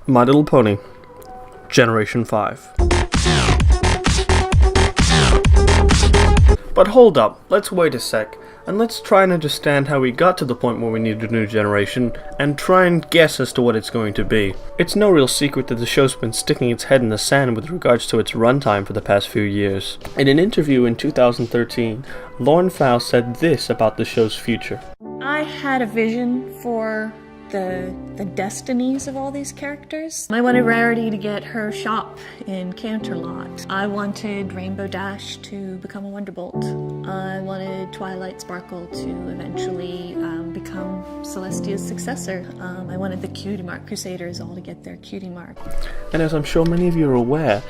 My Little Pony, Generation 5. But hold up, let's wait a sec, and let's try and understand how we got to the point where we need a new generation, and try and guess as to what it's going to be. It's no real secret that the show's been sticking its head in the sand with regards to its runtime for the past few years. In an interview in 2013, Lauren Faust said this about the show's future. I had a vision for the destinies of all these characters. I wanted Rarity to get her shop in Canterlot. I wanted Rainbow Dash to become a Wonderbolt. I wanted Twilight Sparkle to eventually become Celestia's successor. I wanted the Cutie Mark Crusaders all to get their Cutie Mark. And as I'm sure many of you are aware,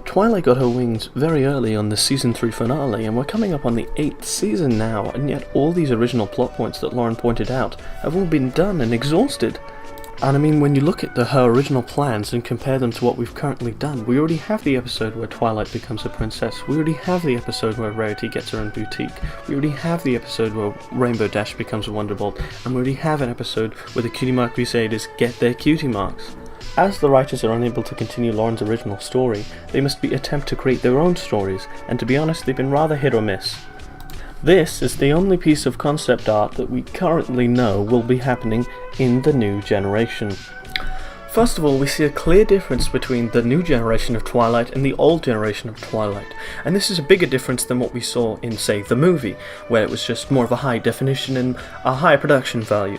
Twilight got her wings very early on the season 3 finale, and we're coming up on the 8th season now, and yet all these original plot points that Lauren pointed out have all been done and exhausted. And I mean, when you look at her original plans and compare them to what we've currently done, we already have the episode where Twilight becomes a princess, we already have the episode where Rarity gets her own boutique, we already have the episode where Rainbow Dash becomes a Wonderbolt, and we already have an episode where the Cutie Mark Crusaders get their cutie marks. As the writers are unable to continue Lauren's original story, they must attempt to create their own stories, and to be honest, they've been rather hit or miss. This is the only piece of concept art that we currently know will be happening in the new generation. First of all, we see a clear difference between the new generation of Twilight and the old generation of Twilight, and this is a bigger difference than what we saw in, say, the movie, where it was just more of a high definition and a higher production value.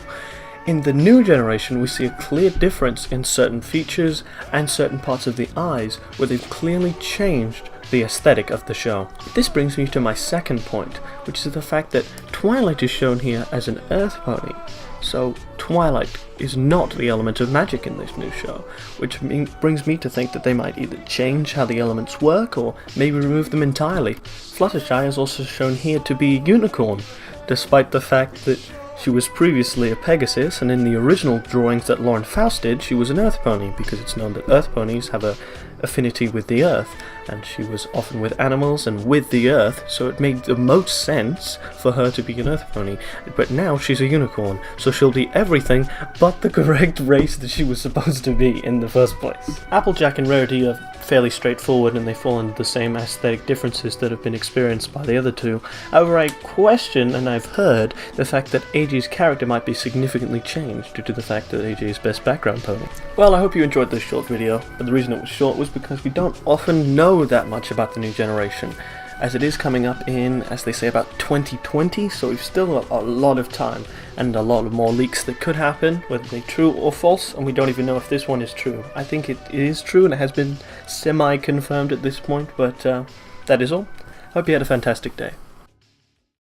In the new generation, we see a clear difference in certain features and certain parts of the eyes where they've clearly changed the aesthetic of the show. This brings me to my second point, which is the fact that Twilight is shown here as an Earth pony. So Twilight is not the element of magic in this new show, which brings me to think that they might either change how the elements work or maybe remove them entirely. Fluttershy is also shown here to be a unicorn, despite the fact that she was previously a Pegasus, and in the original drawings that Lauren Faust did, she was an Earth pony, because it's known that Earth ponies have a affinity with the Earth, and she was often with animals and with the Earth, so it made the most sense for her to be an Earth pony. But now she's a unicorn, so she'll be everything but the correct race that she was supposed to be in the first place. Applejack and Rarity are fairly straightforward, and they fall into the same aesthetic differences that have been experienced by the other two. However, I question, and I've heard, the fact that AJ's character might be significantly changed due to the fact that AJ is best background pony. Well, I hope you enjoyed this short video, but the reason it was short was because we don't often know that much about the new generation, as it is coming up in, as they say, about 2020, so we've still got a lot of time, and a lot of more leaks that could happen, whether they're true or false, and we don't even know if this one is true. I think it is true, and it has been semi-confirmed at this point, but that is all. Hope you had a fantastic day.